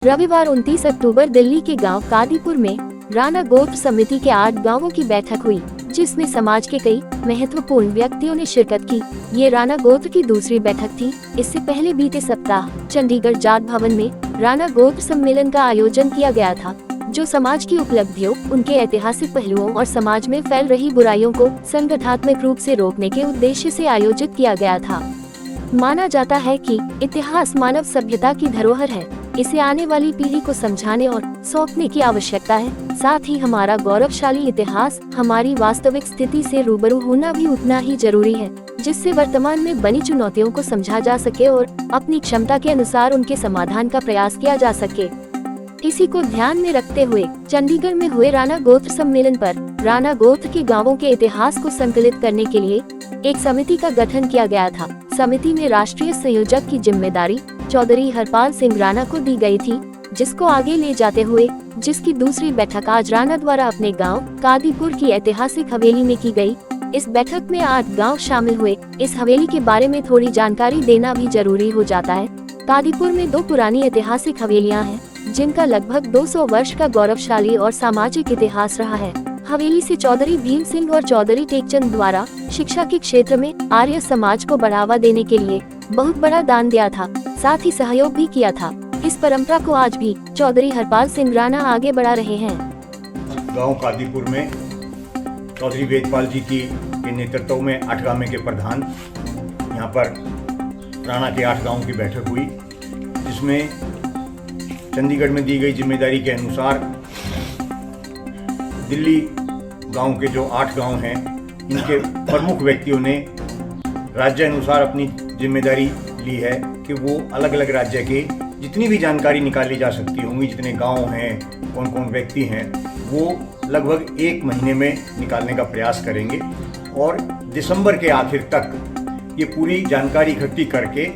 रविवार 29 अक्टूबर दिल्ली के गांव कादीपुर में राणा गोत्र समिति के 8 गांवों की बैठक हुई, जिसमें समाज के कई महत्वपूर्ण व्यक्तियों ने शिरकत की। ये राणा गोत्र की दूसरी बैठक थी। इससे पहले बीते सप्ताह चंडीगढ़ जाट भवन में राणा गोत्र सम्मेलन का आयोजन किया गया था, जो समाज की उपलब्धियों, उनके ऐतिहासिक पहलुओं और समाज में फैल रही बुराइयों को संगठनात्मक रूप से रोकने के उद्देश्य से आयोजित किया गया था। माना जाता है कि इतिहास मानव सभ्यता की धरोहर है, इसे आने वाली पीढ़ी को समझाने और सौंपने की आवश्यकता है। साथ ही हमारा गौरवशाली इतिहास हमारी वास्तविक स्थिति से रूबरू होना भी उतना ही जरूरी है, जिससे वर्तमान में बनी चुनौतियों को समझा जा सके और अपनी क्षमता के अनुसार उनके समाधान का प्रयास किया जा सके। इसी को ध्यान में रखते हुए चंडीगढ़ में हुए राणा गोत्र सम्मेलन पर राणा गोत्र के गांवों के इतिहास को संकलित करने के लिए एक समिति का गठन किया गया था। समिति में राष्ट्रीय संयोजक की जिम्मेदारी चौधरी हरपाल सिंह राणा को दी गई थी, जिसको आगे ले जाते हुए जिसकी दूसरी बैठक आज राणा द्वारा अपने गांव कादीपुर की ऐतिहासिक हवेली में की गई। इस बैठक में 8 गांव शामिल हुए। इस हवेली के बारे में थोड़ी जानकारी देना भी जरूरी हो जाता है। कादीपुर में 2 पुरानी ऐतिहासिक हवेलियां हैं, जिनका लगभग 200 वर्ष का गौरवशाली और सामाजिक इतिहास रहा है। हवेली से चौधरी भीम सिंह और चौधरी टेकचंद द्वारा शिक्षा के क्षेत्र में आर्य समाज को बढ़ावा देने के लिए बहुत बड़ा दान दिया था, साथ ही सहयोग भी किया था। इस परंपरा को आज भी चौधरी हरपाल सिंह राणा आगे बढ़ा रहे हैं। गांव कादीपुर में चौधरी वेदपाल जी की के नेतृत्व में 8 गांव के प्रधान यहाँ पर राणा के 8 गांवों की बैठक हुई, जिसमें चंडीगढ़ में दी गई जिम्मेदारी के अनुसार दिल्ली गांव के जो 8 गांव हैं, इनके प्रमुख व्यक्तियों ने राज्य अनुसार अपनी जिम्मेदारी ली है कि वो अलग अलग राज्य के जितनी भी जानकारी निकाली जा सकती होंगी, जितने गांव हैं, कौन कौन व्यक्ति हैं, वो लगभग 1 महीने में निकालने का प्रयास करेंगे और दिसंबर के आखिर तक ये पूरी जानकारी इकट्ठी करके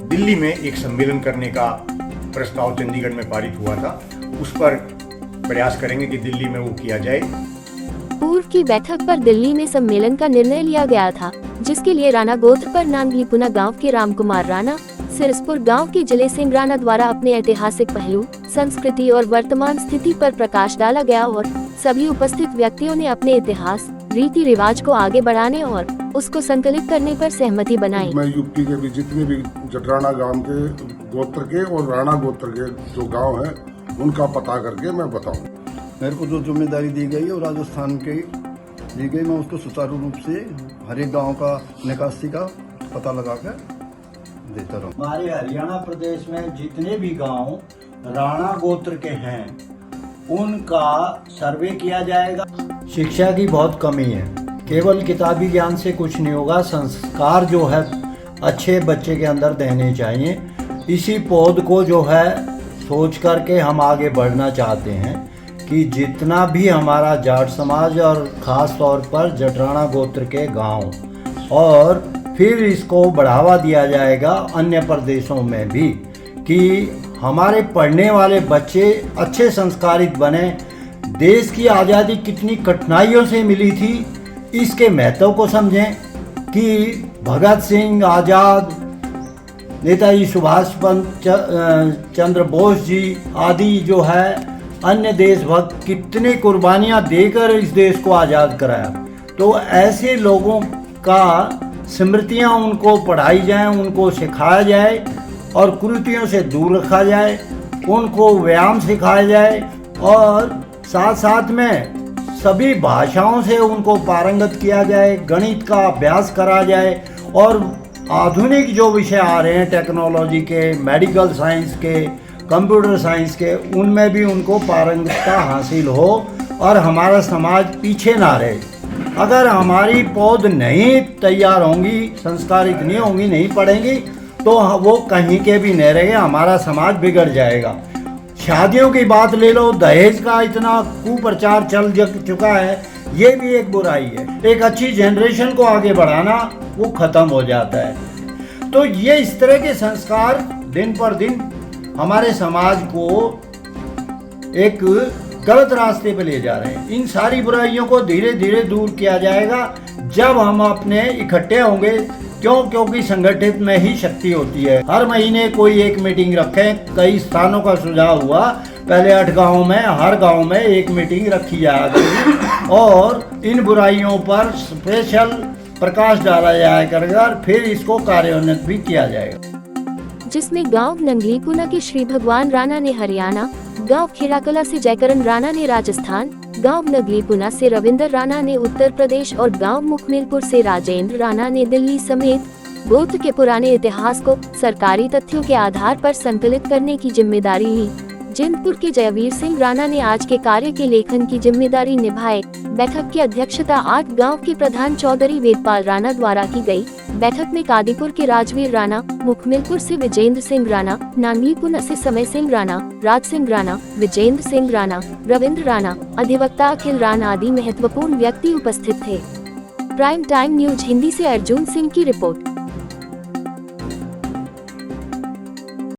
दिल्ली में एक सम्मेलन करने का प्रस्ताव चंडीगढ़ में पारित हुआ था। उस पर प्रयास करेंगे कि दिल्ली में वो किया जाए। पूर्व की बैठक पर दिल्ली में सम्मेलन का निर्णय लिया गया था, जिसके लिए राणा गोत्र पर नांगलीपुना गांव के रामकुमार राणा, सिरसपुर गांव के जले सिंह राणा द्वारा अपने ऐतिहासिक पहलू, संस्कृति और वर्तमान स्थिति पर प्रकाश डाला गया और सभी उपस्थित व्यक्तियों ने अपने इतिहास, रीति रिवाज को आगे बढ़ाने और उसको संकलित करने पर सहमति बनाई। मैं यूपी के भी जितने भी जटराणा गांव के गोत्र के और राणा गोत्र के जो गांव हैं, उनका पता करके मैं बताऊं। मेरे को जो जिम्मेदारी दी गई है और राजस्थान की दी गई, मैं उसको सुचारू रूप से हर एक गाँव का निकासी का पता लगा कर देता रहूँ। हमारे हरियाणा प्रदेश में जितने भी गांव राणा गोत्र के हैं, उनका सर्वे किया जाएगा। शिक्षा की बहुत कमी है, केवल किताबी ज्ञान से कुछ नहीं होगा। संस्कार जो है अच्छे बच्चे के अंदर देने चाहिए। इसी पौध को जो है सोच करके हम आगे बढ़ना चाहते हैं कि जितना भी हमारा जाट समाज और ख़ास तौर पर जटराणा गोत्र के गांव, और फिर इसको बढ़ावा दिया जाएगा अन्य प्रदेशों में भी, कि हमारे पढ़ने वाले बच्चे अच्छे संस्कारित बने। देश की आज़ादी कितनी कठिनाइयों से मिली थी, इसके महत्व को समझें कि भगत सिंह, आज़ाद, नेताजी सुभाष चंद्र बोस जी आदि जो है अन्य देशभक्त कितनी कुर्बानियां देकर इस देश को आज़ाद कराया। तो ऐसे लोगों का स्मृतियां उनको पढ़ाई जाएं, उनको सिखाया जाए और कुरीतियों से दूर रखा जाए, उनको व्यायाम सिखाया जाए और साथ साथ में सभी भाषाओं से उनको पारंगत किया जाए, गणित का अभ्यास करा जाए और आधुनिक जो विषय आ रहे हैं टेक्नोलॉजी के, मेडिकल साइंस के, कंप्यूटर साइंस के, उनमें भी उनको पारंगतता हासिल हो और हमारा समाज पीछे ना रहे। अगर हमारी पौध नहीं तैयार होंगी, संस्कारित नहीं होंगी, नहीं पढ़ेंगी, तो वो कहीं के भी नहीं रहेंगे, हमारा समाज बिगड़ जाएगा। शादियों की बात ले लो, दहेज का इतना कुप्रचार चल चुका है, ये भी एक बुराई है। एक अच्छी जनरेशन को आगे बढ़ाना वो खत्म हो जाता है। तो ये इस तरह के संस्कार दिन पर दिन हमारे समाज को एक गलत रास्ते पे ले जा रहे हैं। इन सारी बुराइयों को धीरे धीरे दूर किया जाएगा जब हम अपने इकट्ठे होंगे, क्यों? क्योंकि संगठित में ही शक्ति होती है। हर महीने कोई एक मीटिंग रखें। कई स्थानों का सुझाव हुआ, पहले 8 गाँव में, हर गाँव में एक मीटिंग रखी जाए और इन बुराइयों पर स्पेशल प्रकाश डाला जाया करेगा और फिर इसको कार्यान्वित भी किया जाएगा। जिसमें गांव नंगलीपुना के श्री भगवान राणा ने हरियाणा, गांव खिराकला से जयकरण राणा ने राजस्थान, गांव नगलीपुना से रविंदर राणा ने उत्तर प्रदेश और गांव मुखमेलपुर से राजेंद्र राणा ने दिल्ली समेत गोत्र के पुराने इतिहास को सरकारी तथ्यों के आधार पर संकलित करने की जिम्मेदारी ली। जिंदपुर के जयवीर सिंह राणा ने आज के कार्य के लेखन की जिम्मेदारी निभाई। बैठक की अध्यक्षता 8 गांव के प्रधान चौधरी वेदपाल राणा द्वारा की गई। बैठक में कादीपुर के राजवीर राणा, मुखमेलपुर से विजेंद्र सिंह राणा, नांगलीपुना से समय सिंह राणा, राज सिंह राणा, विजेंद्र सिंह राणा, रविंद्र राणा, अधिवक्ता अखिल राणा आदि महत्वपूर्ण व्यक्ति उपस्थित थे। प्राइम टाइम न्यूज हिंदी से अर्जुन सिंह की रिपोर्ट।